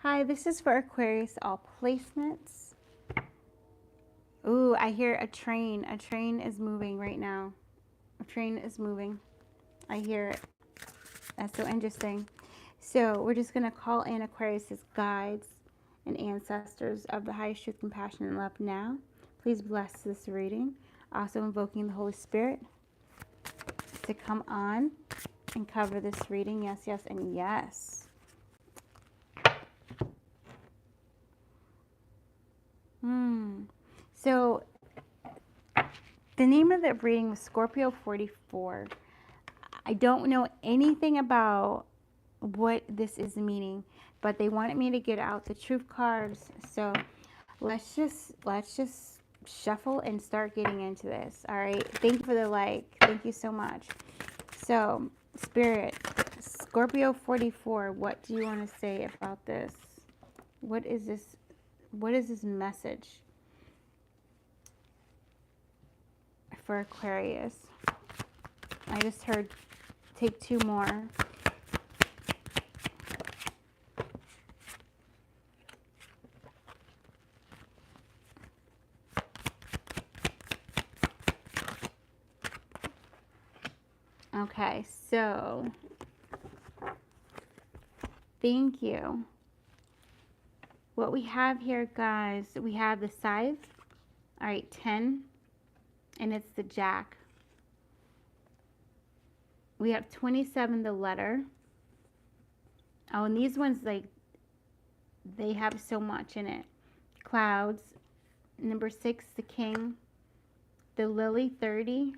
Hi, this is for Aquarius all placements. Ooh, I hear a train. A train is moving right now. A train is moving. I hear it. That's so interesting. So we're just going to call in Aquarius's guides and ancestors of the highest truth, compassion, and love now. Please bless this reading. Also invoking the Holy Spirit to come on and cover this reading. Yes, yes, and yes. So the name of the reading was Scorpio 44. I don't know anything about what this is meaning, but they wanted me to get out the truth cards. So let's just shuffle and start getting into this. All right. Thank you for the like. Thank you so much. So, Spirit, Scorpio 44, what do you want to say about this? What is this? What is this message for Aquarius? I just heard take two more. Okay, so thank you. What we have here, guys, we have the scythe. All right, 10, and it's the jack. We have 27, the letter. Oh, and these ones, like, they have so much in it. Clouds. Number 6, the king. The lily, 30.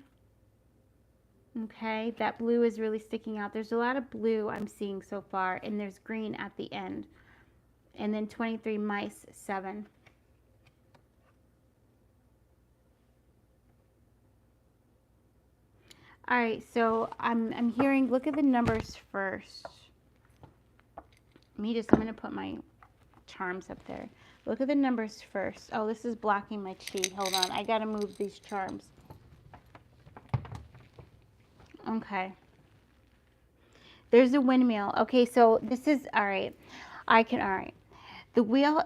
Okay, that blue is really sticking out. There's a lot of blue I'm seeing so far, and there's green at the end. And then 23, mice, 7. All right, so I'm hearing, look at the numbers first. I'm going to put my charms up there. Look at the numbers first. Oh, this is blocking my chi. Hold on, I got to move these charms. Okay. There's a windmill. Okay, so this is, all right. All right. The wheel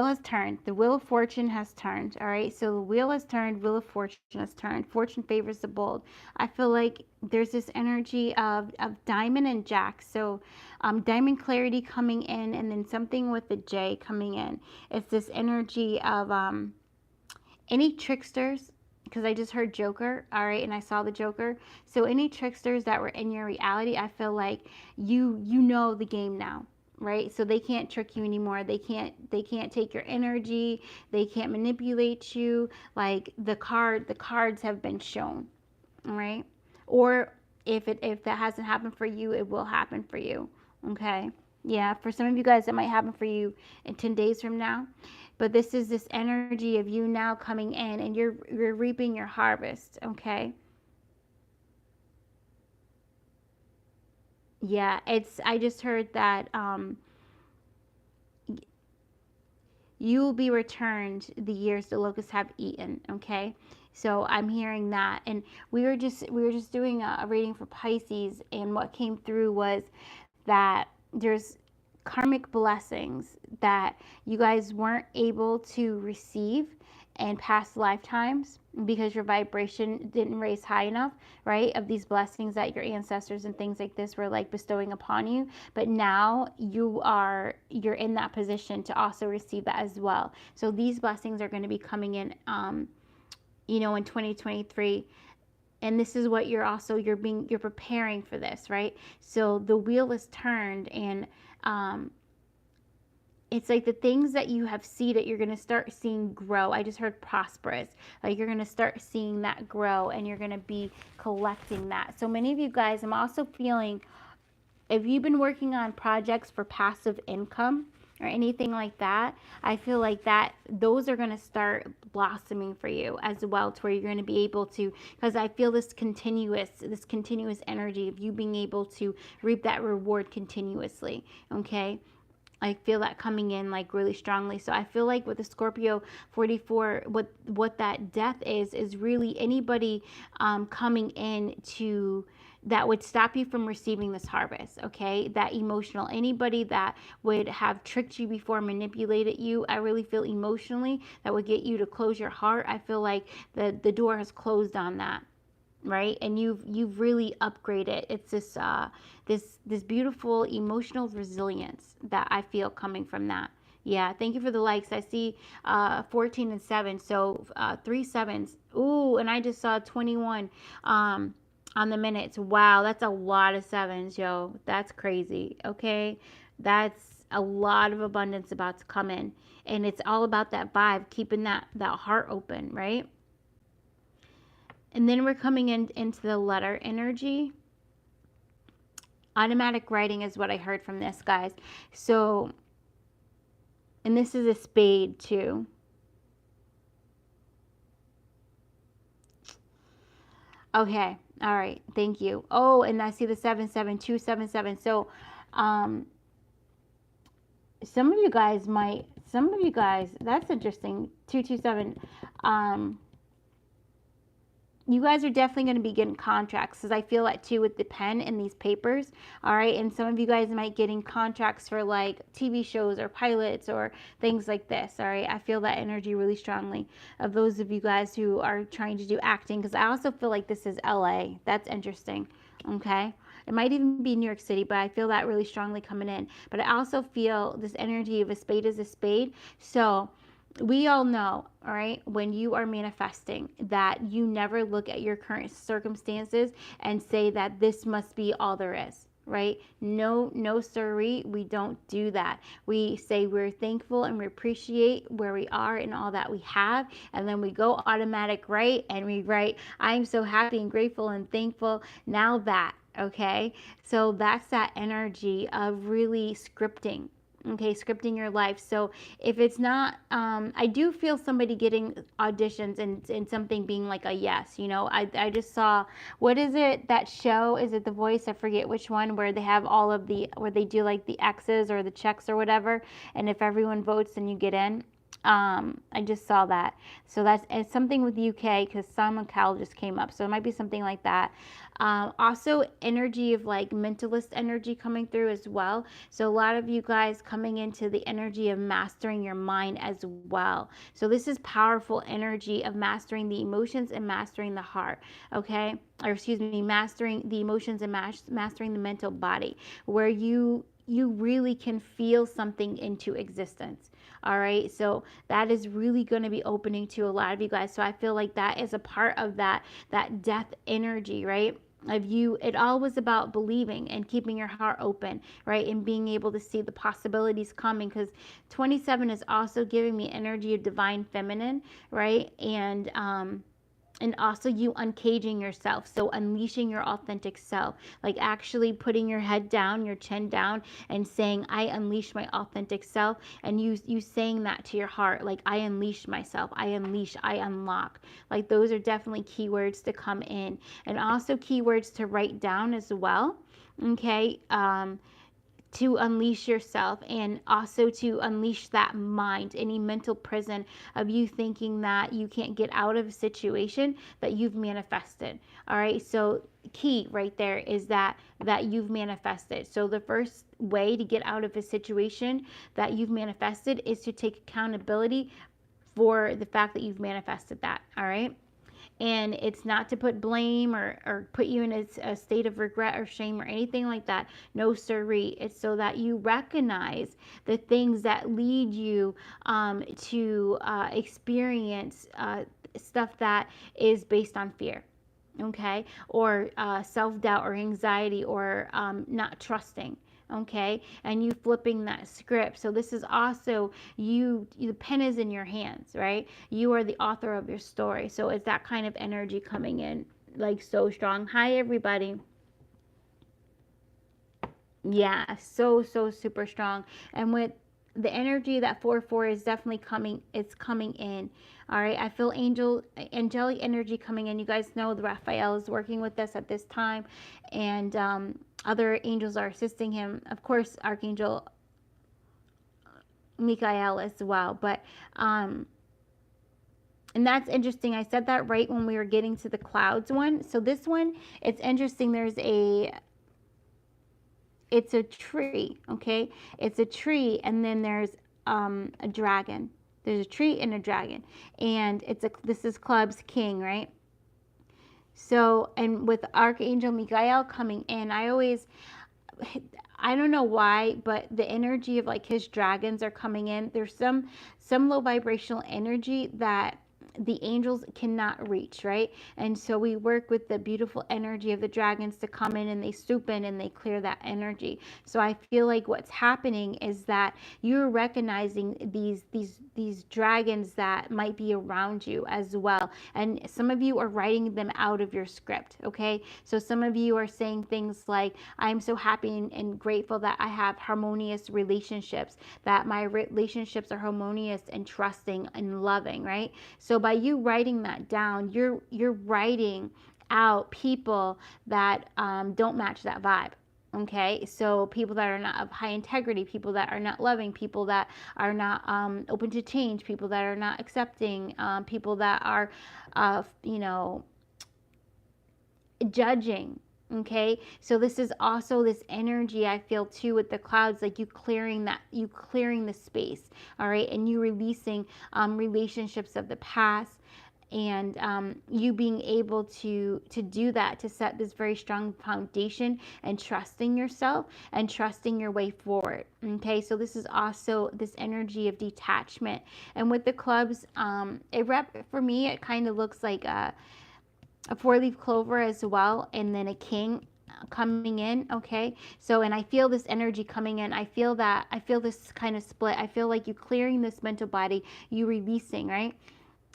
has turned. The wheel of fortune has turned. All right. So the wheel has turned. Wheel of fortune has turned. Fortune favors the bold. I feel like there's this energy of diamond and jack. So diamond clarity coming in, and then something with the J coming in. It's this energy of any tricksters, because I just heard Joker, all right, and I saw the Joker. So any tricksters that were in your reality, I feel like you know the game now, right? So they can't trick you anymore. They can't take your energy. They can't manipulate you. Like the cards have been shown, all right? Or if that hasn't happened for you, it will happen for you, okay? Yeah, for some of you guys, it might happen for you in 10 days from now. But this is this energy of you now coming in, and you're reaping your harvest, okay? Yeah, I just heard that you will be returned the years the locusts have eaten, okay? So I'm hearing that, and we were just doing a reading for Pisces, and what came through was that there's karmic blessings that you guys weren't able to receive in past lifetimes because your vibration didn't raise high enough, right? Of these blessings that your ancestors and things like this were like bestowing upon you. But now you're in that position to also receive that as well. So these blessings are going to be coming in, in 2023. And this is what you're preparing for this, right? So the wheel is turned, and it's like the things that you have seeded, you're going to start seeing grow. I just heard prosperous. Like you're going to start seeing that grow, and you're going to be collecting that. So many of you guys, I'm also feeling, if you've been working on projects for passive income or anything like that, I feel like that those are going to start blossoming for you as well, to where you're going to be able to, because I feel this continuous energy of you being able to reap that reward continuously, okay? I feel that coming in like really strongly. So I feel like with the Scorpio 44, what that death is really anybody coming in that would stop you from receiving this harvest, okay? That emotional, anybody that would have tricked you before, manipulated you, I really feel emotionally, that would get you to close your heart. I feel like the door has closed on that, right? And you've really upgraded. It's this beautiful emotional resilience that I feel coming from that. Yeah, thank you for the likes. I see 14 and 7, so 3 7s. Ooh, and I just saw 21 on the minutes. Wow, that's a lot of 7s, yo. That's crazy. Okay, that's a lot of abundance about to come in, and it's all about that vibe, keeping that heart open, right? And then we're coming into the letter energy. Automatic writing is what I heard from this, guys. So, and this is a spade too. Okay. All right. Thank you. Oh, and I see the 77277. So, um, some of you guys, that's interesting. 227. You guys are definitely going to be getting contracts, because I feel that too with the pen and these papers. All right, and some of you guys might getting contracts for like TV shows or pilots or things like this. All right, I feel that energy really strongly of those of you guys who are trying to do acting, because I also feel like this is LA. That's interesting. Okay, it might even be New York City, but I feel that really strongly coming in. But I also feel this energy of a spade is a spade. So we all know, all right, when you are manifesting, that you never look at your current circumstances and say that this must be all there is, right? No, no, sirree, we don't do that. We say we're thankful and we appreciate where we are and all that we have, and then we go automatic right, and we write, I'm so happy and grateful and thankful now that, okay? So that's that energy of really scripting. Okay, scripting your life. So if it's not, I do feel somebody getting auditions and something being like a yes. You know, I just saw, what is it, that show? Is it The Voice? I forget which one, where they have all of the, where they do like the X's or the checks or whatever. And if everyone votes, then you get in. I just saw that. So that's, it's something with UK, because Simon Cowell just came up. So it might be something like that. Also energy of like mentalist energy coming through as well. So a lot of you guys coming into the energy of mastering your mind as well. So this is powerful energy of mastering the emotions and mastering the heart. Okay, or excuse me, mastering the emotions and mastering the mental body, where you really can feel something into existence. All right, so that is really going to be opening to a lot of you guys. So I feel like that is a part of that death energy, right? Of you, it all was about believing and keeping your heart open, right? And being able to see the possibilities coming, because 27 is also giving me energy of divine feminine, right? And also you uncaging yourself, so unleashing your authentic self, like actually putting your head down, your chin down, and saying, I unleash my authentic self. And you saying that to your heart, like, I unleash myself, I unleash, I unlock. Like, those are definitely keywords to come in, and also keywords to write down as well. Okay, to unleash yourself, and also to unleash that mind, any mental prison of you thinking that you can't get out of a situation that you've manifested. All right, so key right there is that you've manifested. So the first way to get out of a situation that you've manifested is to take accountability for the fact that you've manifested that. All right, and it's not to put blame or put you in a state of regret or shame or anything like that. No siree. It's so that you recognize the things that lead you to experience stuff that is based on fear, okay, or self-doubt or anxiety, or not trusting. Okay, and you flipping that script. So this is also you, the pen is in your hands, right? You are the author of your story. So it's that kind of energy coming in, like, so strong. Hi everybody. Yeah, so super strong. And with the energy, that 4-4 is definitely coming, it's coming in. All right, I feel angelic energy coming in. You guys know the Raphael is working with us at this time, and other angels are assisting him, of course, Archangel Michael as well. But And that's interesting. I said that right when we were getting to the clouds one. So this one, it's interesting. It's a tree, okay? It's a tree, and then there's a dragon. There's a tree and a dragon. And this is clubs king, right? So, and with Archangel Michael coming in, I don't know why, but the energy of like his dragons are coming in. There's some low vibrational energy that the angels cannot reach, right? And so we work with the beautiful energy of the dragons to come in, and they swoop in and they clear that energy. So I feel like what's happening is that you're recognizing these dragons that might be around you as well. And some of you are writing them out of your script, okay? So some of you are saying things like, I'm so happy and grateful that I have harmonious relationships, that my relationships are harmonious and trusting and loving, right? So by you writing that down, you're writing out people that don't match that vibe. Okay, so people that are not of high integrity, people that are not loving, people that are not open to change, people that are not accepting, people that are, judging. Okay, so this is also this energy I feel too with the clouds, like you clearing the space. All right, and you releasing relationships of the past, and you being able to do that, to set this very strong foundation and trusting yourself and trusting your way forward. Okay, so this is also this energy of detachment. And with the clubs, for me, it kind of looks like a four-leaf clover as well, and then a king coming in. Okay, so, and I feel this energy coming in. I feel this kind of split. I feel like you clearing this mental body, you releasing, right?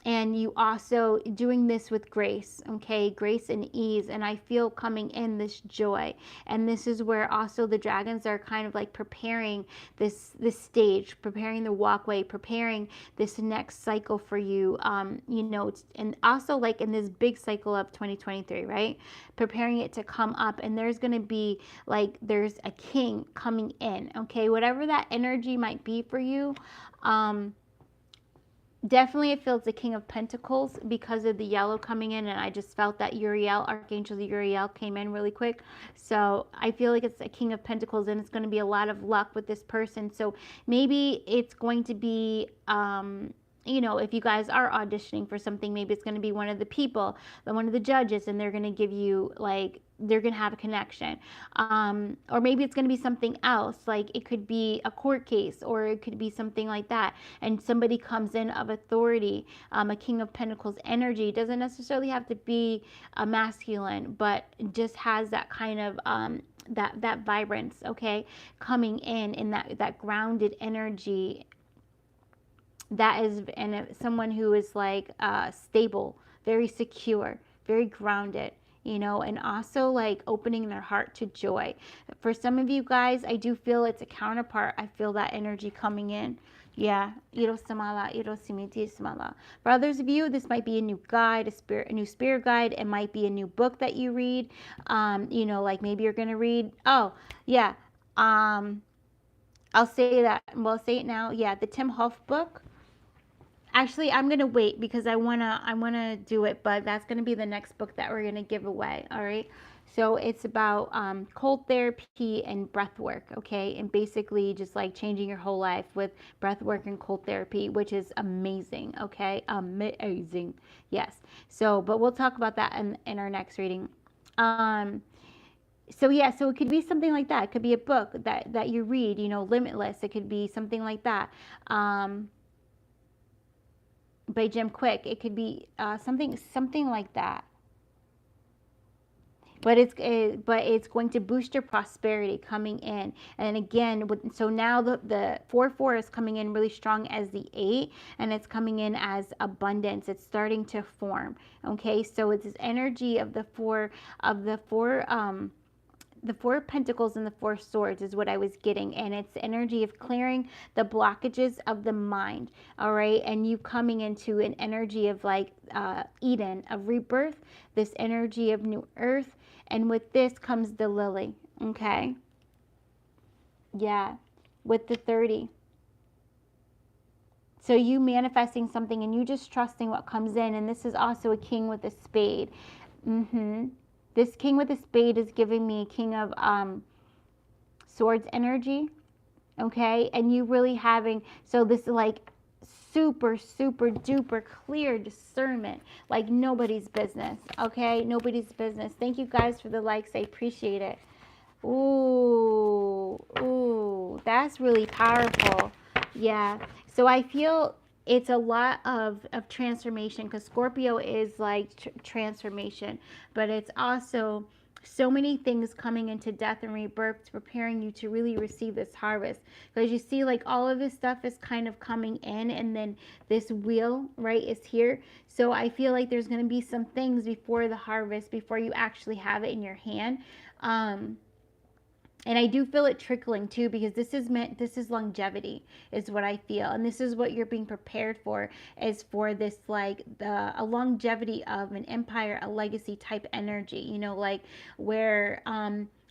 And you also doing this with grace, okay, grace and ease. And I feel coming in this joy. And this is where also the dragons are kind of like preparing this stage, preparing the walkway, preparing this next cycle for you, and also like in this big cycle of 2023, right, preparing it to come up. And there's going to be like, there's a king coming in, okay, whatever that energy might be for you. Definitely it feels the King of Pentacles because of the yellow coming in, and I just felt that Uriel, Archangel Uriel, came in really quick. So I feel like it's a King of Pentacles, and it's going to be a lot of luck with this person. So maybe it's going to be, if you guys are auditioning for something, maybe it's going to be one of the people, one of the judges, and they're going to give you like, they're going to have a connection. Or maybe it's going to be something else, like it could be a court case, or it could be something like that, and somebody comes in of authority. A King of Pentacles energy doesn't necessarily have to be a masculine, but just has that kind of that vibrance, okay, coming in that grounded energy. That is, and someone who is like stable, very secure, very grounded, and also like opening their heart to joy. For some of you guys, I do feel it's a counterpart. I feel that energy coming in. Yeah, for others of you, this might be a new guide, a new spirit guide. It might be a new book that you read. Like maybe you're gonna read. Oh, yeah. I'll say that. Well, I'll say it now. Yeah, the Tim Huff book. Actually, I'm gonna wait because I wanna do it, but that's gonna be the next book that we're gonna give away. All right. So it's about cold therapy and breath work, okay, and basically just like changing your whole life with breath work and cold therapy, which is amazing. Okay, amazing. Yes. So, but we'll talk about that in our next reading. So yeah, so it could be something like that. It could be a book that you read, Limitless. It could be something like that. By Jim Quick. It could be something like that. But it's going to boost your prosperity coming in. And again, so now the 4-4 is coming in really strong as the 8, and it's coming in as abundance. It's starting to form. Okay, so it's this energy of the four Pentacles and the 4 Swords is what I was getting, and it's the energy of clearing the blockages of the mind. All right, and you coming into an energy of like Eden, of rebirth, this energy of new earth, and with this comes the lily. Okay, yeah, with the 30. So you manifesting something and you just trusting what comes in. And this is also a king with a spade. This king with a spade is giving me king of swords energy. Okay, and you really having, so this is like super duper clear discernment, like nobody's business. Okay, nobody's business. Thank you guys for the likes, I appreciate it. Ooh, that's really powerful. Yeah, so I feel it's a lot of transformation, because Scorpio is like transformation, but it's also so many things coming into death and rebirth, preparing you to really receive this harvest. Because you see, like, all of this stuff is kind of coming in, and then this wheel, right, is here. So I feel like there's going to be some things before the harvest, before you actually have it in your hand. And I do feel it trickling too, because this is longevity is what I feel. And this is what you're being prepared for, is for this, like, a longevity of an empire, a legacy type energy, you know, like where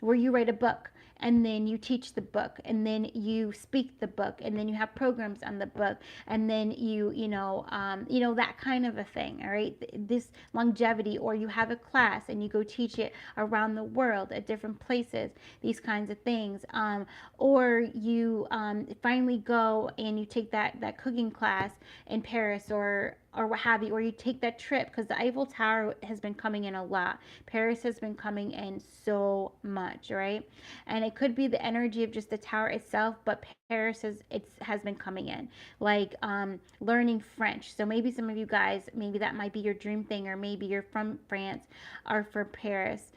you write a book, and then you teach the book, and then you speak the book, and then you have programs on the book, and then you know, that kind of a thing. All right, this longevity. Or you have a class and you go teach it around the world at different places, these kinds of things. Or you finally go and you take that cooking class in Paris, or what have you, or you take that trip, because the Eiffel Tower has been coming in a lot. Paris has been coming in so much, right? And it could be the energy of just the tower itself, but Paris has been coming in, like learning French. So maybe some of you guys, maybe that might be your dream thing, or maybe you're from France or for Paris.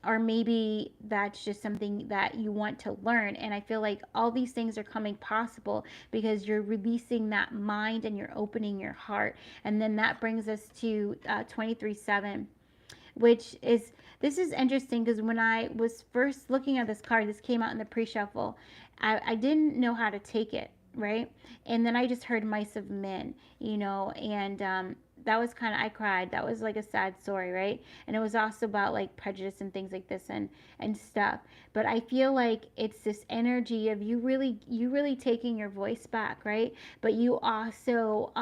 Or maybe that's just something that you want to learn. And I feel like all these things are coming possible because you're releasing that mind and you're opening your heart. And then that brings us to 23/7, which is, this is interesting, because when I was first looking at this card, this came out in the pre-shuffle, I didn't know how to take it, right? And then I just heard Mice of Men, you know, and that was kind of, I cried. That was like a sad story, right? And it was also about like prejudice and things like this, and stuff. But I feel like it's this energy of you really taking your voice back, right? But you also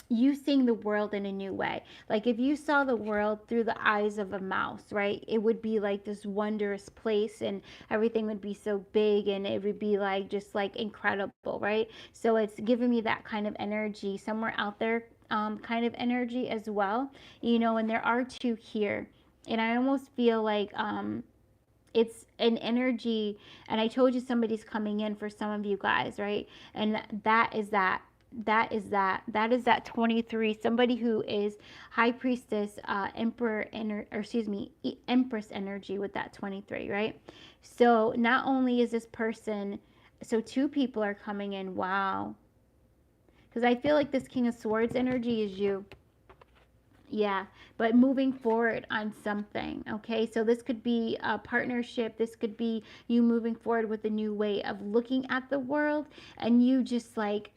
you seeing the world in a new way. Like if you saw the world through the eyes of a mouse, right? It would be like this wondrous place, and everything would be so big, and it would be like just like incredible, right? So it's giving me that kind of energy, somewhere out there kind of energy as well, you know. And there are two here, and I almost feel like it's an energy, and I told you somebody's coming in for some of you guys, right? And that is that 23, somebody who is high priestess, emperor, or excuse me, empress energy with that 23, right? So not only is this person, so two people are coming in. Wow. Because I feel like this King of Swords energy is you. Yeah, but moving forward on something. Okay, so this could be a partnership. This could be you moving forward with a new way of looking at the world, and you just like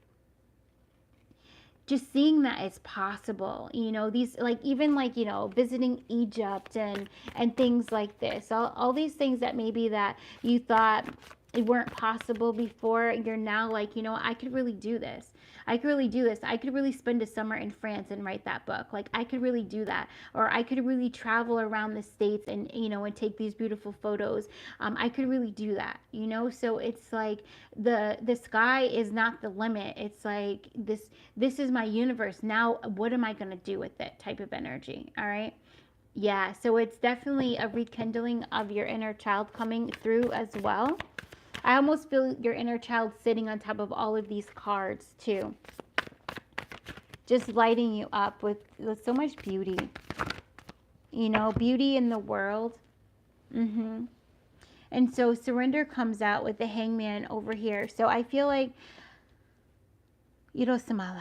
just seeing that it's possible, you know, these, like, even like, you know, visiting Egypt and things like this, all these things that maybe that you thought it weren't possible before, you're now like, you know, I could really do this. I could really do this. I could really spend a summer in France and write that book. Like I could really do that. Or I could really travel around the States and, you know, and take these beautiful photos. I could really do that, you know? So it's like the sky is not the limit. It's like this is my universe. Now what am I going to do with it type of energy. All right. Yeah. So it's definitely a rekindling of your inner child coming through as well. I almost feel your inner child sitting on top of all of these cards too. Just lighting you up with so much beauty. You know, beauty in the world. And so surrender comes out with the Hangman over here. So I feel like, Samala.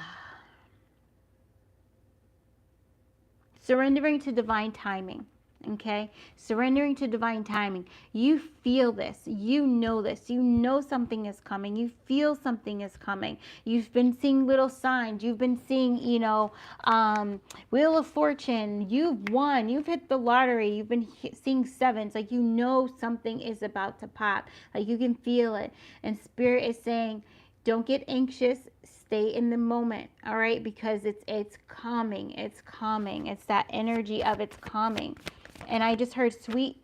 Surrendering to divine timing. Okay, surrendering to divine timing. You feel this, you know this, you know something is coming, you feel something is coming. You've been seeing little signs, you've been seeing, Wheel of Fortune, you've won, you've hit the lottery, you've been seeing sevens, like you know something is about to pop, like you can feel it. And Spirit is saying, Don't get anxious. Stay in the moment, all right? Because it's calming. It's calming. It's that energy of it's calming. And I just heard sweet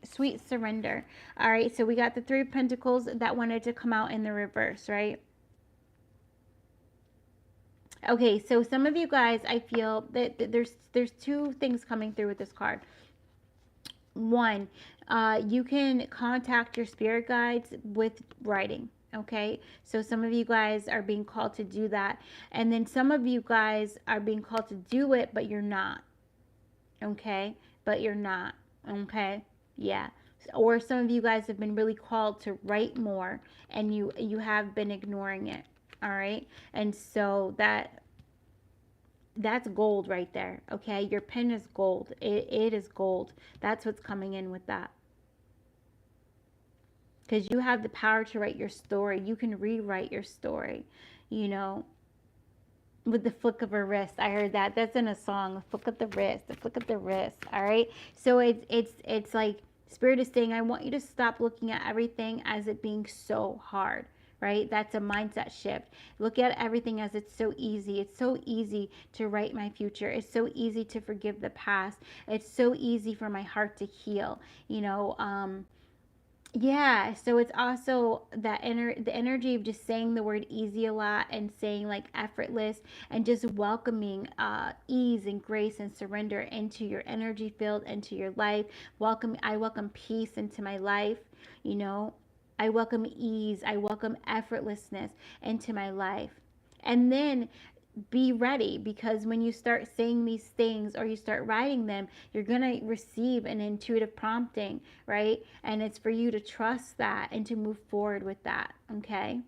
surrender. All right, so we got the Three of Pentacles that wanted to come out in the reverse, right? Okay, so some of you guys, I feel that there's two things coming through with this card. One, you can contact your spirit guides with writing. Okay, so some of you guys are being called to do that, and then some of you guys are being called to do it, but you're not. Okay, but you're not. Okay, yeah. Or some of you guys have been really called to write more, and you have been ignoring it. All right, and so that's gold right there. Okay, your pen is gold. It is gold. That's what's coming in with that, because you have the power to write your story. You can rewrite your story, you know, with the flick of a wrist. I heard that. That's in a song. The flick of the wrist. The flick of the wrist. All right. So it's like Spirit is saying, I want you to stop looking at everything as it being so hard. Right? That's a mindset shift. Look at everything as it's so easy. It's so easy to write my future. It's so easy to forgive the past. It's so easy for my heart to heal. You know, yeah, so it's also that the energy of just saying the word easy a lot and saying like effortless and just welcoming ease and grace and surrender into your energy field, into your life. I welcome peace into my life, you know. I welcome ease, I welcome effortlessness into my life. And then be ready, because when you start saying these things or you start writing them, you're going to receive an intuitive prompting, right? And it's for you to trust that and to move forward with that, okay?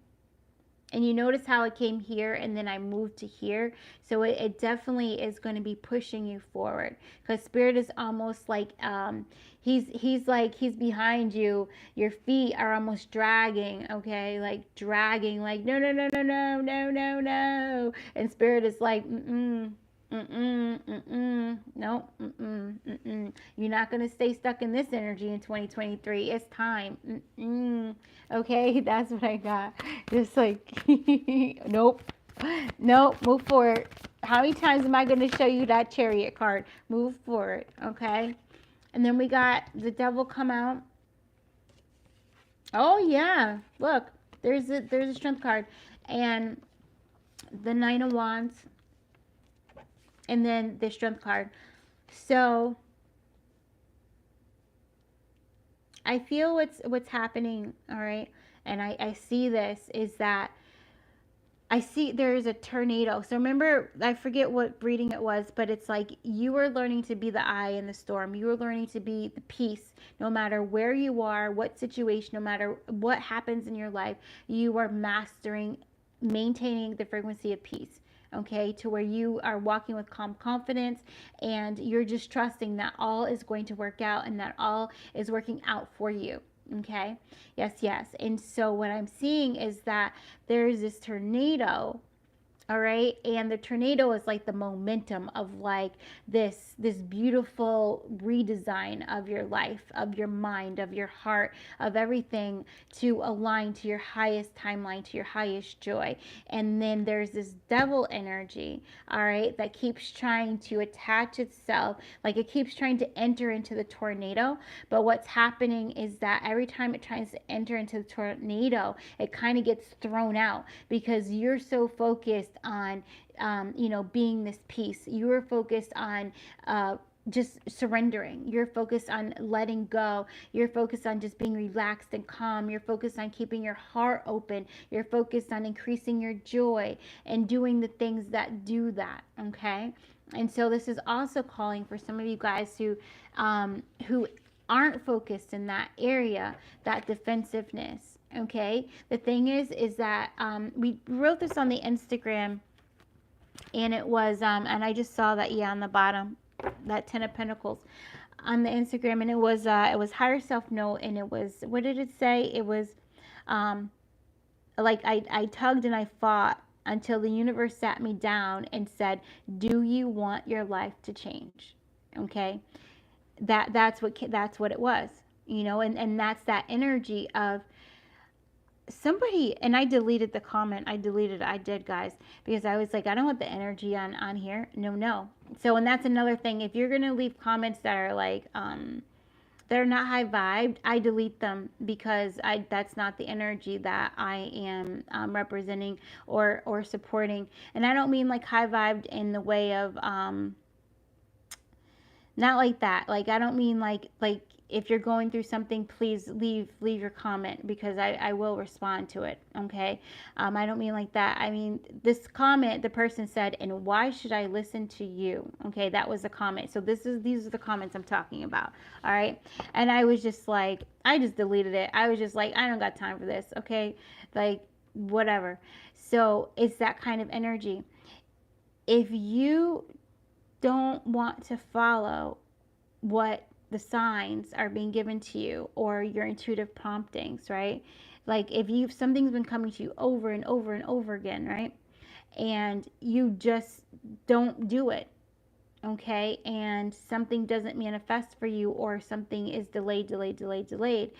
And you notice how it came here and then I moved to here. So it definitely is going to be pushing you forward, because Spirit is almost like he's behind you. Your feet are almost dragging, okay? Like dragging, like no no no no no no no no. And Spirit is like nope, You're not gonna stay stuck in this energy in 2023. It's time. Okay, that's what I got. Just like, nope, nope, move forward. How many times am I gonna show you that Chariot card? Move forward, okay? And then we got the Devil come out. Oh yeah, look, there's a Strength card, and the Nine of Wands, and then the Strength card. So I feel what's happening, all right, and I see this is that I see there is a tornado. So remember, I forget what reading it was, but it's like you are learning to be the eye in the storm. You are learning to be the peace, no matter where you are, what situation, no matter what happens in your life. You are mastering, maintaining the frequency of peace. Okay, to where you are walking with calm confidence, and you're just trusting that all is going to work out and that all is working out for you. Okay, yes. And so what I'm seeing is that there's this tornado, all right, and the tornado is like the momentum of like this beautiful redesign of your life, of your mind, of your heart, of everything to align to your highest timeline, to your highest joy. And then there's this devil energy, all right, that keeps trying to attach itself, like it keeps trying to enter into the tornado. But what's happening is that every time it tries to enter into the tornado, it kind of gets thrown out, because you're so focused on being this peace. You're focused on just surrendering. You're focused on letting go. You're focused on just being relaxed and calm. You're focused on keeping your heart open. You're focused on increasing your joy and doing the things that do that, okay? And so this is also calling for some of you guys who aren't focused in that area, that defensiveness, okay? The thing is that we wrote this on the Instagram, and it was and I just saw that, yeah, on the bottom, that 10 of Pentacles on the Instagram, and it was higher self note, and it was, what did it say? It was like I tugged and I fought until the universe sat me down and said, do you want your life to change? Okay, that's what it was, and that's that energy of somebody, and I deleted the comment. I deleted it. I did, guys, because I was like, I don't want the energy on here. No. So, and that's another thing. If you're gonna leave comments that are like they're not high vibed, I delete them, because that's not the energy that I am representing or supporting. And I don't mean like high vibed in the way of not like that. Like, I don't mean like if you're going through something, please leave your comment, because I will respond to it. Okay. I don't mean like that. I mean, this comment, the person said, and why should I listen to you? Okay, that was a comment. So these are the comments I'm talking about. All right. And I was just like, I just deleted it. I was just like, I don't got time for this. Okay. Like, whatever. So it's that kind of energy. If you don't want to follow what the signs are being given to you, or your intuitive promptings, right? Like, if something's been coming to you over and over and over again, right? And you just don't do it, okay? And something doesn't manifest for you, or something is delayed,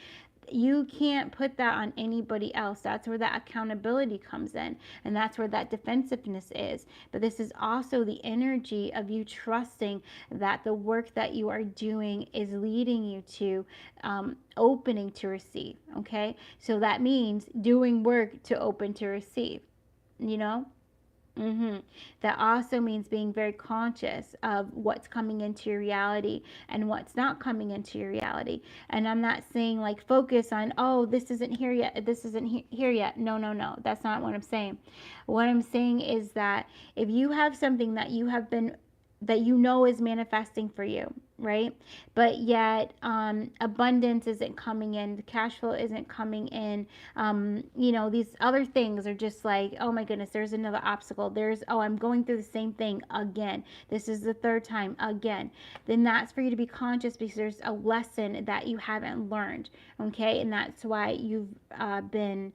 you can't put that on anybody else. That's where that accountability comes in, and that's where that defensiveness is. But this is also the energy of you trusting that the work that you are doing is leading you to opening to receive. Okay, so that means doing work to open to receive, you know. That also means being very conscious of what's coming into your reality and what's not coming into your reality. And I'm not saying like focus on, oh, this isn't here yet, this isn't here yet. No. That's not what I'm saying. What I'm saying is that if you have something that you have been that you know is manifesting for you, right? But yet abundance isn't coming in, the cash flow isn't coming in. These other things are just like, oh my goodness, there's another obstacle. I'm going through the same thing again. This is the third time again. Then that's for you to be conscious, because there's a lesson that you haven't learned, okay? And that's why you've been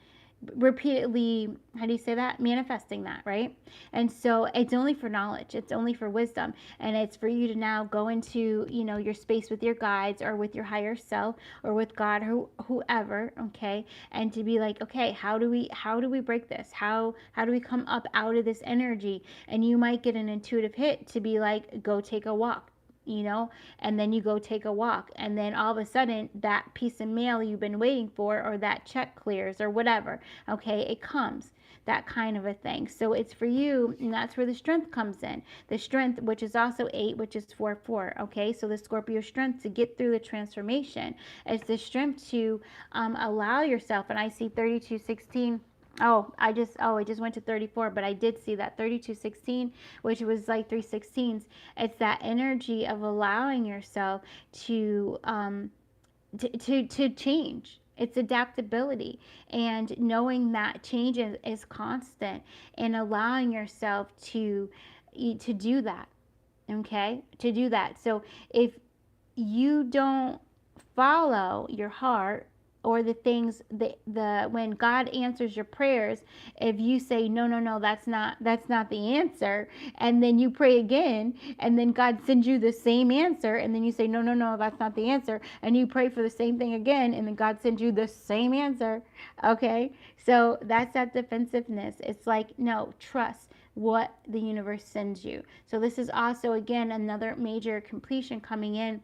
repeatedly, how do you say that, manifesting that, right? And so it's only for knowledge, it's only for wisdom, and it's for you to now go into your space with your guides, or with your higher self, or with God, or whoever, okay? And to be like, okay, how do we break this? How do we come up out of this energy? And you might get an intuitive hit to be like, go take a walk, and then you go take a walk, and then all of a sudden that piece of mail you've been waiting for, or that check clears, or whatever, okay? It comes, that kind of a thing. So it's for you, and that's where the strength comes in. The strength, which is also 8, which is 4, okay? So the Scorpio strength to get through the transformation is the strength to allow yourself. And I see 3216. It just went to 34, but I did see that 3216, which was like 316s. It's that energy of allowing yourself to change. It's adaptability, and knowing that change is constant, and allowing yourself to do that, okay? To do that. So if you don't follow your heart, or the things when God answers your prayers, if you say no, that's not the answer, and then you pray again, and then God sends you the same answer, and then you say no, that's not the answer, and you pray for the same thing again, and then God sends you the same answer, okay? So that's that defensiveness. It's like, no, trust what the universe sends you. So this is also, again, another major completion coming in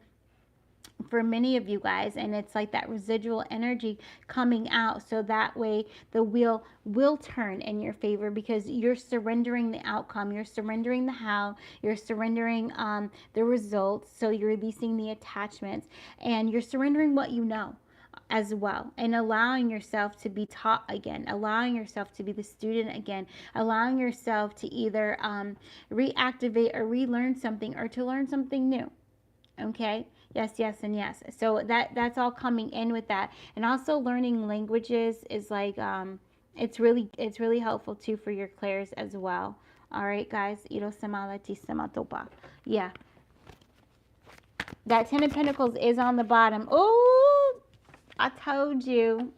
for many of you guys, and it's like that residual energy coming out, so that way the wheel will turn in your favor, because you're surrendering the outcome, you're surrendering the how, you're surrendering the results, so you're releasing the attachments, and you're surrendering what you know as well, and allowing yourself to be taught again, allowing yourself to be the student again, allowing yourself to either reactivate or relearn something, or to learn something new, okay? Yes, and yes. So that's all coming in with that. And also learning languages is like it's really helpful too for your clairs as well. All right, guys. Yeah. That 10 of Pentacles is on the bottom. Oh, I told you.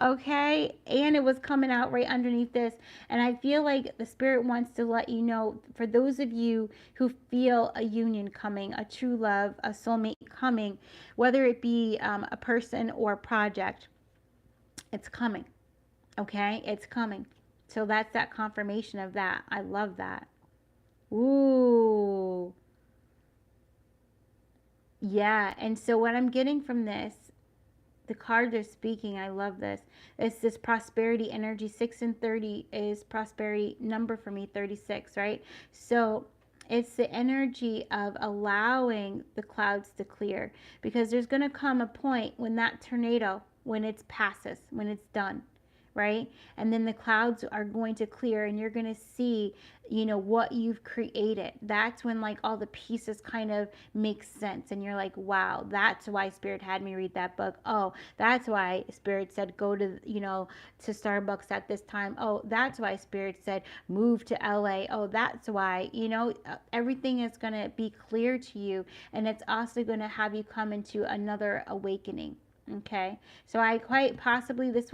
Okay, and it was coming out right underneath this, and I feel like the spirit wants to let you know, for those of you who feel a union coming, a true love, a soulmate coming, whether it be a person or a project, It's coming. Okay, it's coming. So that's that confirmation of that. I love that. Ooh. Yeah, and so what I'm getting from this, the card they're speaking, I love this. It's this prosperity energy. 6 and 30 is prosperity number for me, 36, right? So it's the energy of allowing the clouds to clear, because there's going to come a point when that tornado, when it passes, when it's done, right? And then the clouds are going to clear and you're going to see, you know, what you've created. That's when like all the pieces kind of make sense and you're like, wow, that's why Spirit had me read that book. Oh, that's why Spirit said go to, you know, to Starbucks at this time. Oh, that's why Spirit said move to LA. Oh, that's why, you know, everything is going to be clear to you, and it's also going to have you come into another awakening. Okay, so I quite possibly, this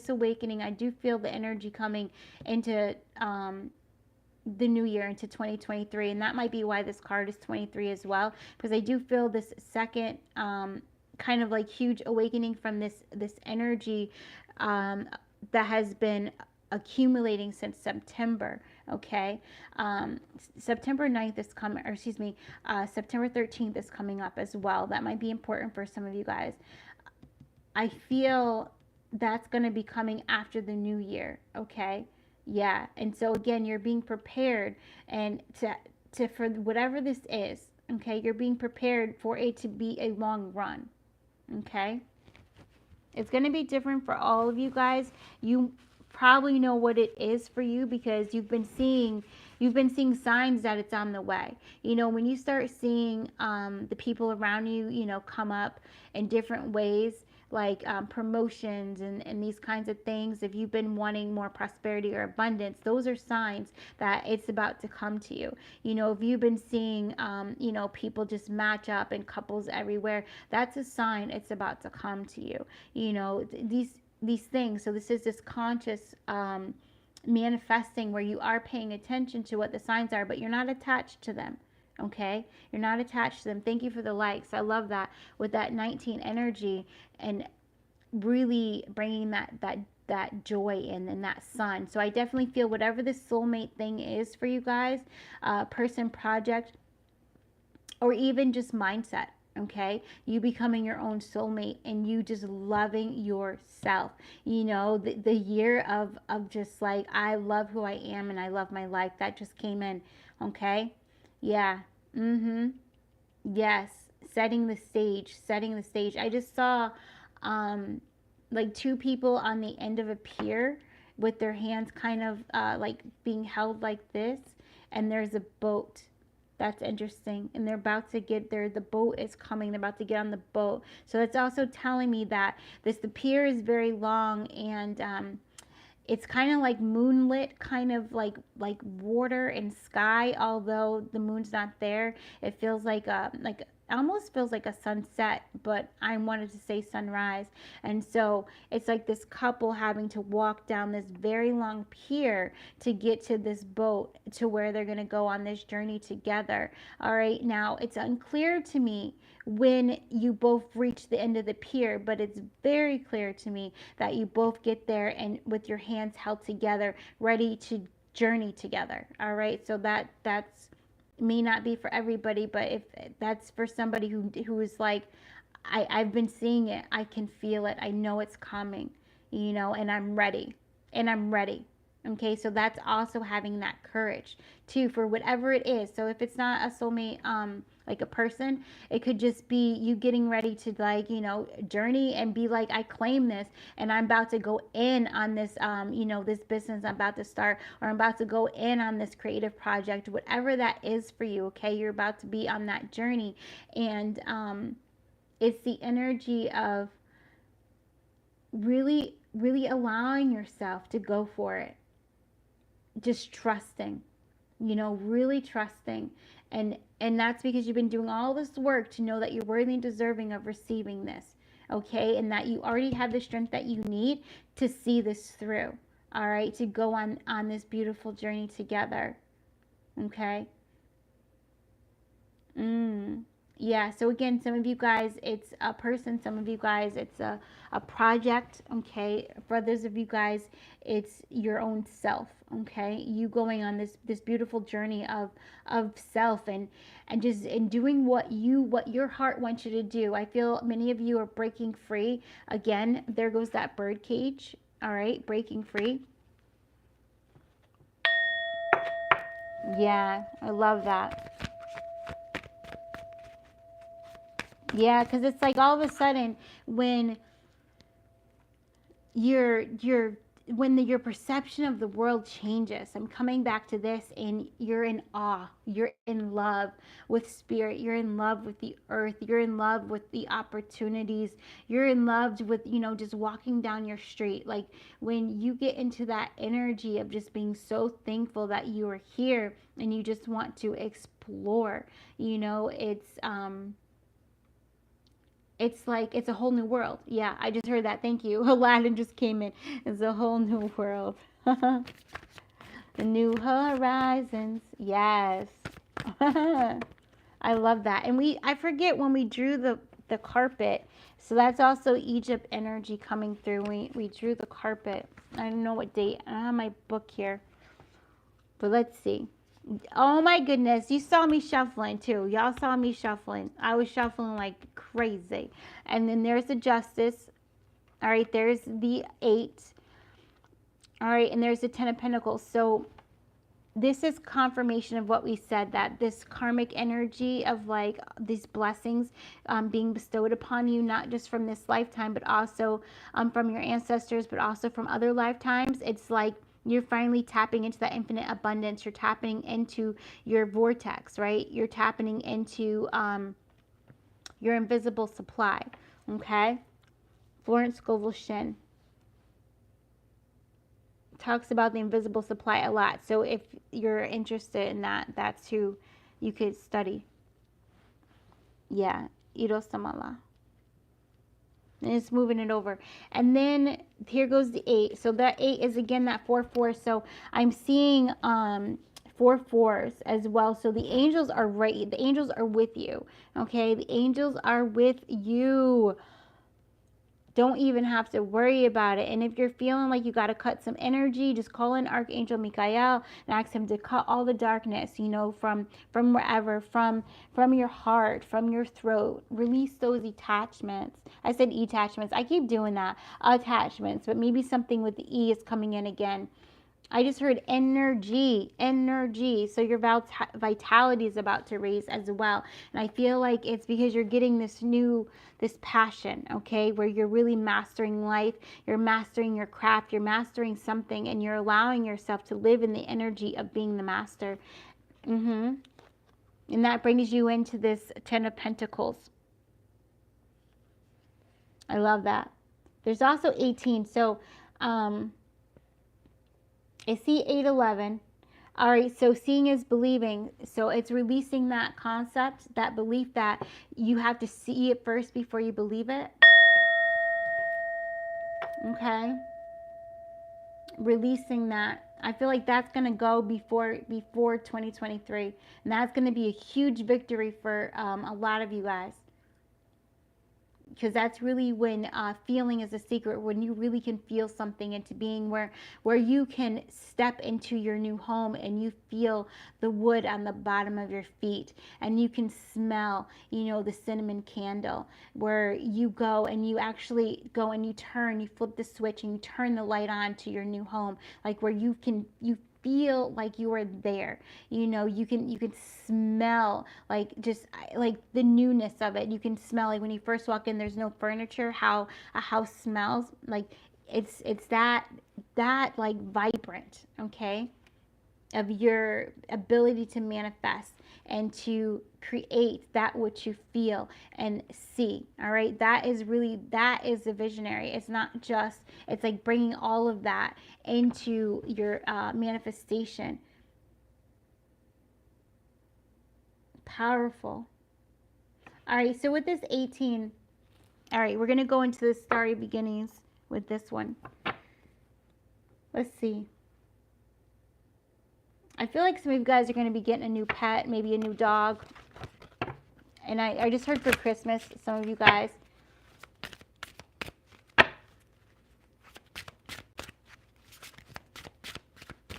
awakening, I do feel the energy coming into the new year, into 2023, and that might be why this card is 23 as well, because I do feel this second kind of like huge awakening from this energy um, that has been accumulating since September. Okay, September 9th is coming, or excuse me, September 13th is coming up as well. That might be important for some of you guys. I feel that's going to be coming after the new year, okay? Yeah. And so again, you're being prepared, and to for whatever this is, okay? You're being prepared for it to be a long run, okay? It's going to be different for all of you guys. You probably know what it is for you because you've been seeing signs that it's on the way. You know, when you start seeing the people around you, you know, come up in different ways, like promotions and these kinds of things. If you've been wanting more prosperity or abundance, those are signs that it's about to come to you. You know, if you've been seeing, you know, people just match up and couples everywhere, that's a sign it's about to come to you. You know, these things. So this is this conscious manifesting where you are paying attention to what the signs are, but you're not attached to them. Okay, you're not attached to them. Thank you for the likes. I love that with that 19 energy, and really bringing that joy in and that sun. So I definitely feel whatever this soulmate thing is for you guys, person, project, or even just mindset. Okay, you becoming your own soulmate and you just loving yourself. You know, the year of just like, I love who I am and I love my life, that just came in. Okay, yeah. Mm-hmm. Yes, setting the stage. I just saw like two people on the end of a pier with their hands kind of like being held like this, and there's a boat. That's interesting. And they're about to get there. The boat is coming. They're about to get on the boat. So that's also telling me that the pier is very long, and it's kind of like moonlit, kind of like water and sky. Although the moon's not there, it feels like almost feels like a sunset, but I wanted to say sunrise. And so it's like this couple having to walk down this very long pier to get to this boat, to where they're going to go on this journey together. All right, now it's unclear to me when you both reach the end of the pier, but it's very clear to me that you both get there and with your hands held together, ready to journey together. All right, so that's may not be for everybody, but if that's for somebody who is like, I've been seeing it, I can feel it, I know it's coming, you know, and I'm ready, and I'm ready. Okay, so that's also having that courage too for whatever it is. So if it's not a soulmate, like a person, it could just be you getting ready to, like, you know, journey and be like, I claim this, and I'm about to go in on this, you know, this business I'm about to start, or I'm about to go in on this creative project, whatever that is for you. Okay, you're about to be on that journey, and it's the energy of really allowing yourself to go for it, just trusting, you know, really trusting. And that's because you've been doing all this work to know that you're worthy and deserving of receiving this. Okay, and that you already have the strength that you need to see this through. All right, to go on this beautiful journey together. Okay. Yeah, so again, some of you guys, it's a person. Some of you guys, it's a project, okay? For others of you guys, it's your own self, okay? You going on this beautiful journey of self, and just and doing what your heart wants you to do. I feel many of you are breaking free. Again, there goes that bird cage. All right, breaking free. Yeah, I love that. Yeah, because it's like all of a sudden when your your perception of the world changes. I'm coming back to this, and you're in awe, you're in love with spirit, you're in love with the earth, you're in love with the opportunities, you're in love with, you know, just walking down your street. Like when you get into that energy of just being so thankful that you are here and you just want to explore, you know, it's like it's a whole new world. Yeah, I just heard that. Thank you. Aladdin just came in. It's a whole new world. The new horizons. Yes. I love that. And I forget when we drew the carpet. So that's also Egypt energy coming through. We drew the carpet. I don't know what date. I don't have my book here. But let's see. Oh my goodness, you saw me shuffling too. Y'all saw me shuffling. I was shuffling like crazy. And then there's the Justice. All right, there's the 8. All right, and there's the 10 of Pentacles. So this is confirmation of what we said, that this karmic energy of like these blessings being bestowed upon you, not just from this lifetime, but also from your ancestors, but also from other lifetimes. It's like you're finally tapping into that infinite abundance. You're tapping into your vortex, right? You're tapping into your invisible supply. Okay. Florence Scovel Shin talks about the invisible supply a lot. So if you're interested in that, that's who you could study. Yeah, Iro Samala. And it's moving it over. And then here goes the 8. So that 8 is again that 4-4. So I'm seeing 4 4s as well. So the angels are right. The angels are with you. Okay, the angels are with you. Don't even have to worry about it. And if you're feeling like you got to cut some energy, just call in Archangel Michael and ask him to cut all the darkness, you know, from wherever, from your heart, from your throat. Release those attachments. I said attachments. I keep doing that. Attachments, but maybe something with the E is coming in again. I just heard energy, energy. So your vitality is about to raise as well. And I feel like it's because you're getting this passion, okay, where you're really mastering life, you're mastering your craft, you're mastering something, and you're allowing yourself to live in the energy of being the master. And that brings you into this 10 of Pentacles. I love that. There's also 18. So, I see 811. All right, so seeing is believing. So it's releasing that concept, that belief that you have to see it first before you believe it. Okay. Releasing that. I feel like that's going to go before 2023. And that's going to be a huge victory for a lot of you guys. Because that's really when feeling is a secret, when you really can feel something into being, where you can step into your new home and you feel the wood on the bottom of your feet, and you can smell, you know, the cinnamon candle, where you go and you actually go and you flip the switch and you turn the light on to your new home, like where you feel like you are there. You know, you can smell like just like the newness of it. You can smell like when you first walk in, there's no furniture, how a house smells like. It's that like vibrant, okay, of your ability to manifest and to create that which you feel and see. All right, that is a visionary. It's not just, it's like bringing all of that into your manifestation. Powerful. All right, so with this 18, all right, we're going to go into the starry beginnings with this one. Let's see. I feel like some of you guys are going to be getting a new pet, maybe a new dog. And I just heard for Christmas, some of you guys.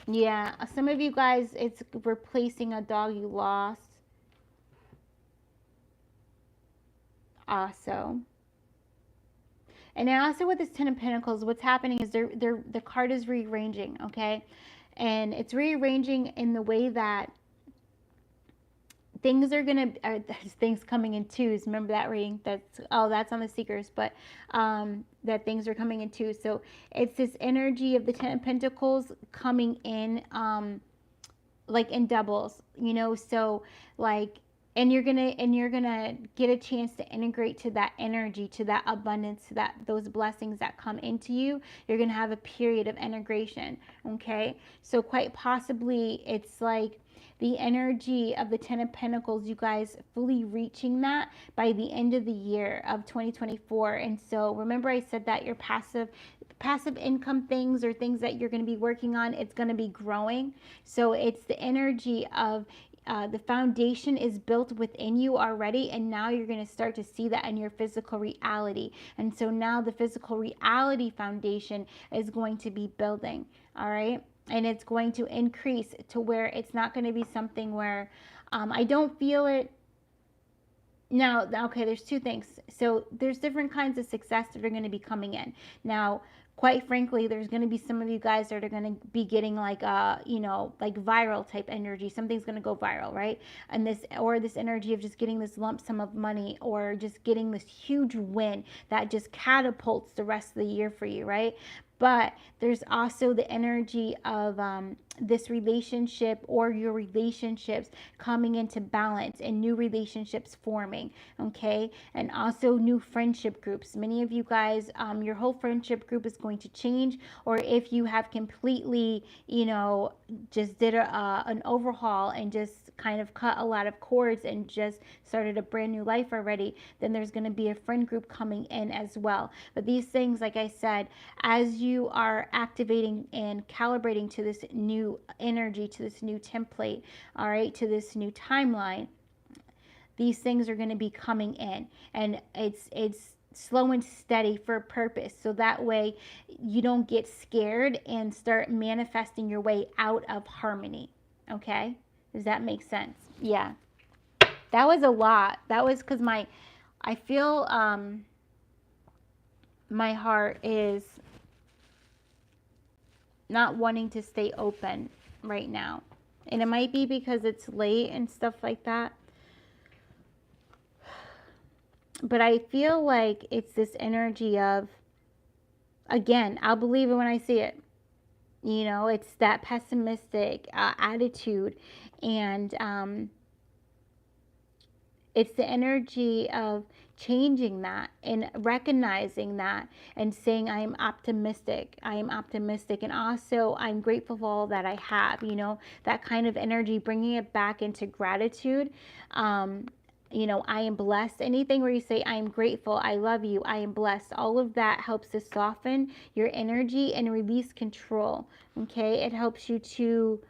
Yeah, some of you guys, it's replacing a dog you lost. Also. And then also with this Ten of Pentacles, what's happening is the card is rearranging, okay? And it's rearranging in the way that things are gonna, there's things coming in twos. Remember that reading? That's on the Seekers, but that things are coming in twos. So it's this energy of the Ten of Pentacles coming in, like in doubles, you know. So like, and you're gonna get a chance to integrate to that energy, to that abundance, to that those blessings that come into you. You're gonna have a period of integration, okay? So quite possibly it's like the energy of the Ten of Pentacles, you guys fully reaching that by the end of the year of 2024. And so remember I said that your passive income things, or things that you're going to be working on, it's going to be growing. So it's the energy of the foundation is built within you already, and now you're going to start to see that in your physical reality. And so now the physical reality foundation is going to be building, all right? And it's going to increase to where it's not going to be something where I don't feel it. Now, okay, there's two things. So there's different kinds of success that are going to be coming in. Now, quite frankly, there's going to be some of you guys that are going to be getting like you know, like viral type energy. Something's going to go viral, right? And this energy of just getting this lump sum of money, or just getting this huge win that just catapults the rest of the year for you, right? But there's also the energy of this relationship, or your relationships coming into balance, and new relationships forming, okay? And also new friendship groups. Many of you guys, your whole friendship group is going to change, or if you have completely, you know, just did an overhaul and just kind of cut a lot of cords and just started a brand new life already, then there's going to be a friend group coming in as well. But these things, like I said, as you are activating and calibrating to this new energy, to this new template, all right, to this new timeline, these things are going to be coming in, and it's slow and steady for a purpose, so that way you don't get scared and start manifesting your way out of harmony, okay? Does that make sense? Yeah. That was a lot. That was because I feel my heart is not wanting to stay open right now. And it might be because it's late and stuff like that. But I feel like it's this energy of, again, I'll believe it when I see it. You know, it's that pessimistic attitude. And it's the energy of changing that and recognizing that and saying, I am optimistic. I am optimistic. And also, I'm grateful for all that I have, you know, that kind of energy, bringing it back into gratitude. You know, I am blessed. Anything where you say, I am grateful, I love you, I am blessed, all of that helps to soften your energy and release control. Okay? It helps you to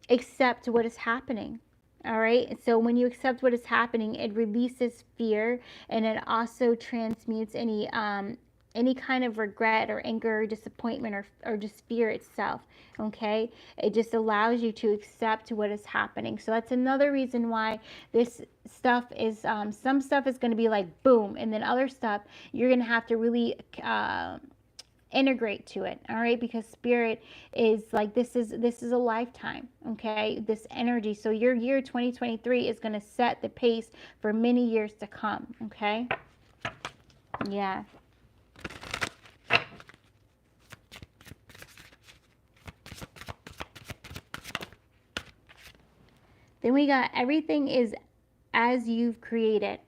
accept what is happening. All right. So when you accept what is happening, it releases fear, and it also transmutes any kind of regret or anger or disappointment, or just fear itself. Okay. It just allows you to accept what is happening. So that's another reason why this stuff is, some stuff is going to be like boom, and then other stuff you're going to have to really integrate to it, all right? Because spirit is like, this is a lifetime, okay? This energy. So your year 2023 is going to set the pace for many years to come, okay? Yeah. Then we got, everything is as you've created.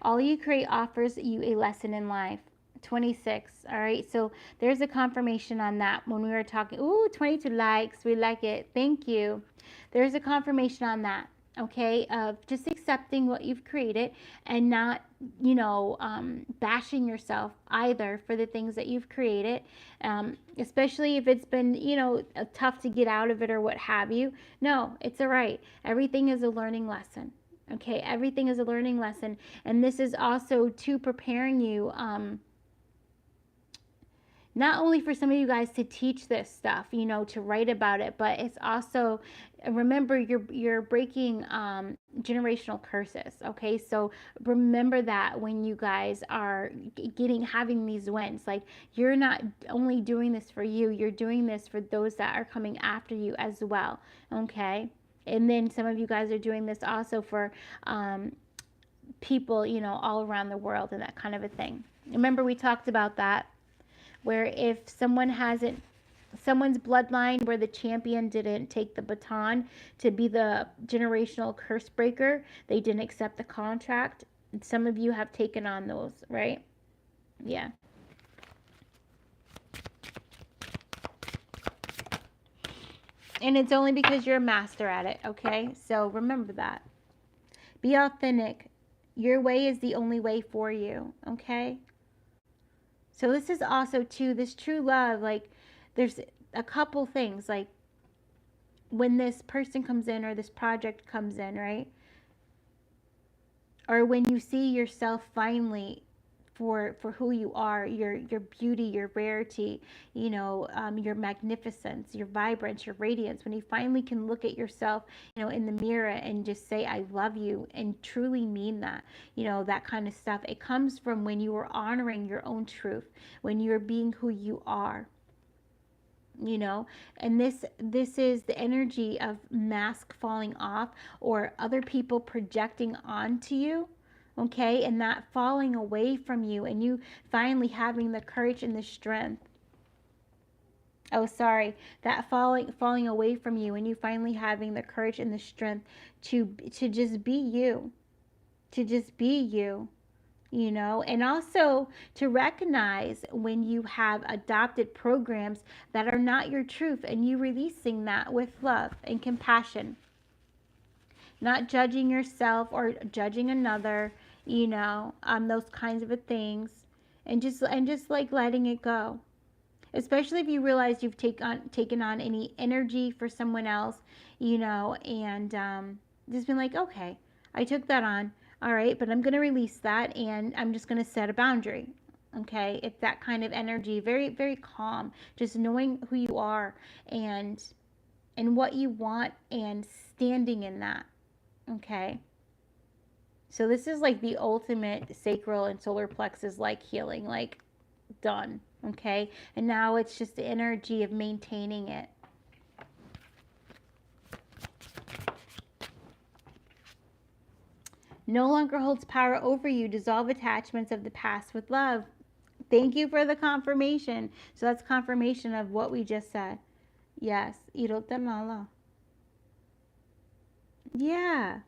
All you create offers you a lesson in life. 26. All right, so there's a confirmation on that when we were talking. Ooh, 22 likes. We like it. Thank you. There's a confirmation on that, okay, of just accepting what you've created and not, you know, bashing yourself either for the things that you've created, especially if it's been, you know, tough to get out of it or what have you. No, it's all right. Everything is a learning lesson. Okay, everything is a learning lesson. And this is also to preparing you, not only for some of you guys to teach this stuff, you know, to write about it, but it's also, remember, you're breaking generational curses. Okay, so remember that when you guys are having these wins, like, you're not only doing this for you, you're doing this for those that are coming after you as well. Okay, and then some of you guys are doing this also for people, you know, all around the world and that kind of a thing. Remember, we talked about that, where if someone's bloodline where the champion didn't take the baton to be the generational curse breaker, they didn't accept the contract. Some of you have taken on those, right? Yeah. And it's only because you're a master at it, okay? So remember that. Be authentic. Your way is the only way for you, okay? So this is also too, this true love, like, there's a couple things, like, when this person comes in or this project comes in, right? Or when you see yourself finally for who you are, your beauty, your rarity, you know, your magnificence, your vibrance, your radiance, when you finally can look at yourself, you know, in the mirror and just say, I love you, and truly mean that, you know, that kind of stuff. It comes from when you are honoring your own truth, when you're being who you are, you know. And this is the energy of mask falling off, or other people projecting onto you, okay, and that falling away from you, and you finally having the courage and the strength, oh sorry, that falling away from you, and you finally having the courage and the strength to just be you, to just be you, you know. And also to recognize when you have adopted programs that are not your truth, and you releasing that with love and compassion, not judging yourself or judging another, you know, those kinds of things, and just like letting it go. Especially if you realize you've taken on any energy for someone else, you know, and just been like, okay, I took that on, all right, but I'm going to release that, and I'm just going to set a boundary. Okay, it's that kind of energy, very, very calm, just knowing who you are, and what you want, and standing in that. Okay, so this is like the ultimate sacral and solar plexus, like, healing, like, done. Okay, and now it's just the energy of maintaining it. No longer holds power over you. Dissolve attachments of the past with love. Thank you for the confirmation. So that's confirmation of what we just said. Yes, irotanala. Yeah,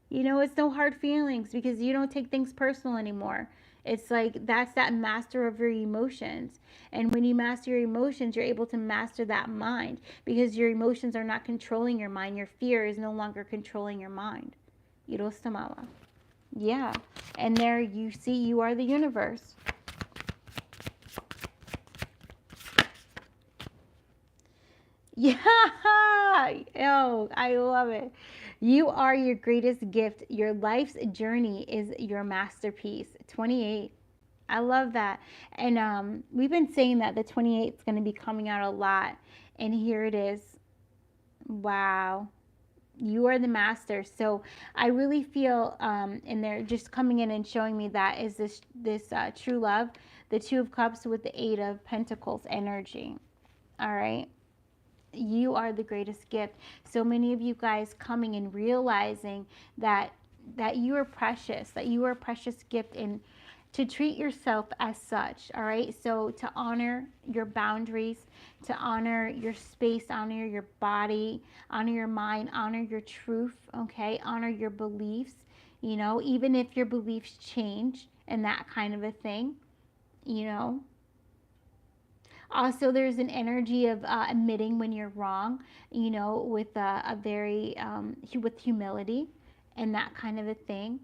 you know, it's no hard feelings, because you don't take things personal anymore. It's like, that's that master of your emotions. And when you master your emotions, you're able to master that mind, because your emotions are not controlling your mind. Your fear is no longer controlling your mind. Irostamala. Yeah. And there you see, you are the universe. Yeah. Oh, I love it. You are your greatest gift. Your life's journey is your masterpiece. 28. I love that. And we've been saying that the 28 is going to be coming out a lot. And here it is. Wow. You are the master. So I really feel, and they're just coming in and showing me that is this true love, the Two of Cups with the Eight of Pentacles energy. All right. You are the greatest gift. So many of you guys coming and realizing that you are precious, that you are a precious gift, and to treat yourself as such. All right, so to honor your boundaries, to honor your space, honor your body, honor your mind, honor your truth. Okay, honor your beliefs, you know, even if your beliefs change, and that kind of a thing, you know. Also, there's an energy of admitting when you're wrong, you know, with a very with humility, and that kind of a thing.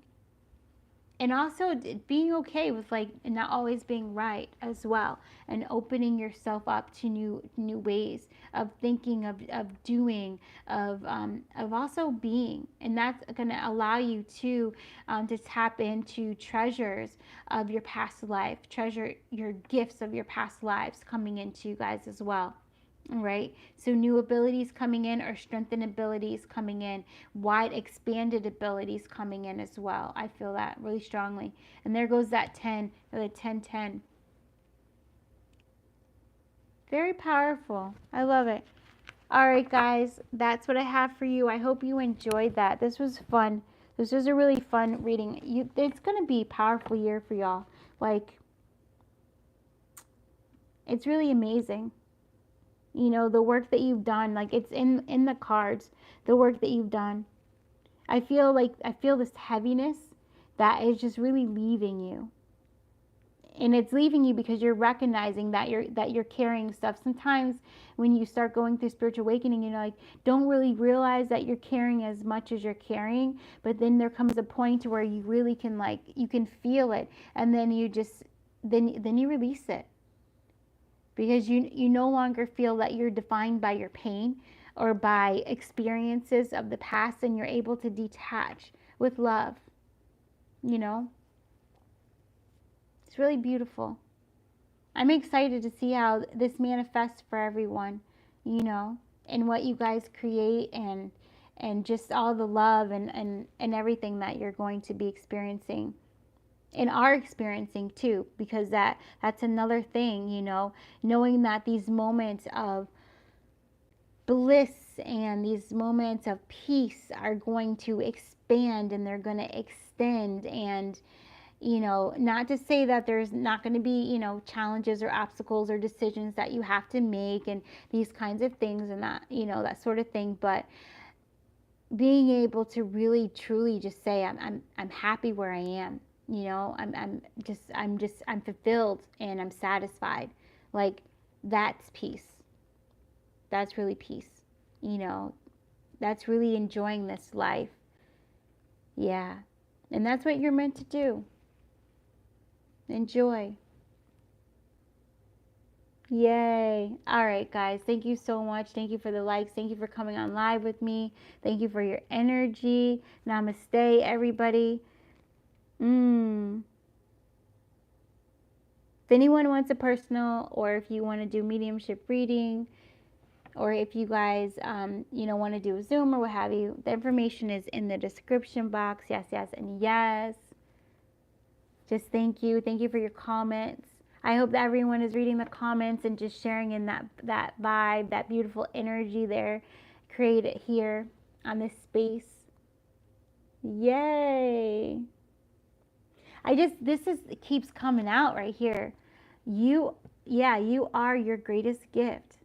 And also being okay with like not always being right as well, and opening yourself up to new ways of thinking, of doing, of also being. And that's going to allow you to tap into treasures of your past life, treasure your gifts of your past lives coming into you guys as well. Right? So new abilities coming in, or strengthened abilities coming in, wide expanded abilities coming in as well. I feel that really strongly. And there goes that 10, the 1010. Very powerful. I love it. All right, guys, that's what I have for you. I hope you enjoyed that. This was fun. This was a really fun reading. It's going to be a powerful year for y'all. Like, it's really amazing. You know, the work that you've done, like it's in the cards, the work that you've done. I feel this heaviness that is just really leaving you. And it's leaving you because you're recognizing that you're carrying stuff. Sometimes when you start going through spiritual awakening, you know, like, don't really realize that you're carrying as much as you're carrying, but then there comes a point where you really can, like, you can feel it, and then you just then you release it, because you no longer feel that you're defined by your pain or by experiences of the past, and you're able to detach with love. You know, it's really beautiful. I'm excited to see how this manifests for everyone, you know, and what you guys create, and just all the love and everything that you're going to be experiencing and are experiencing too, because that's another thing, you know, knowing that these moments of bliss and these moments of peace are going to expand, and they're going to extend. And you know, not to say that there's not going to be, you know, challenges or obstacles or decisions that you have to make, and these kinds of things, and that, you know, that sort of thing, but being able to really truly just say, I'm happy where I am. You know, I'm fulfilled and I'm satisfied. Like, that's peace. That's really peace. You know, that's really enjoying this life. Yeah. And that's what you're meant to do. Enjoy. Yay. All right, guys. Thank you so much. Thank you for the likes. Thank you for coming on live with me. Thank you for your energy. Namaste, everybody. If anyone wants a personal, or if you want to do mediumship reading, or if you guys, you know, want to do a Zoom or what have you, the information is in the description box. Yes, yes, and yes. Just thank you. Thank you for your comments. I hope that everyone is reading the comments and just sharing in that vibe, that beautiful energy there created here on this space. Yay. It keeps coming out right here. You are your greatest gift.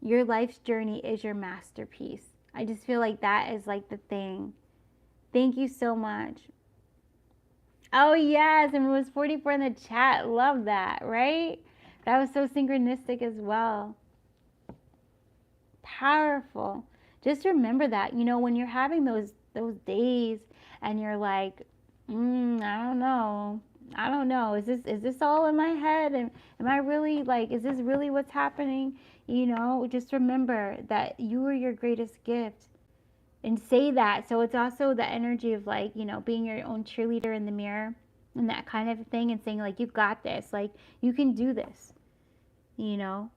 Your life's journey is your masterpiece. I just feel like that is like the thing. Thank you so much. Oh, yes, and it was 44 in the chat. Love that, right? That was so synchronistic as well. Powerful. Just remember that, you know, when you're having those days and you're like, I don't know. I don't know. Is this all in my head? And am I really, like, is this really what's happening? You know, just remember that you are your greatest gift. And say that. So it's also the energy of, like, you know, being your own cheerleader in the mirror and that kind of thing, and saying, like, you got this, like, you can do this, you know.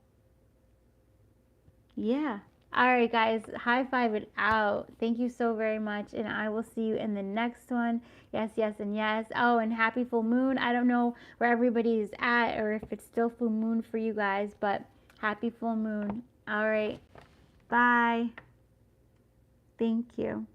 Yeah. All right, guys, high five it out. Thank you so very much, and I will see you in the next one. Yes, yes, and yes. Oh, and happy full moon. I don't know where everybody is at, or if it's still full moon for you guys, but happy full moon. All right, bye. Thank you.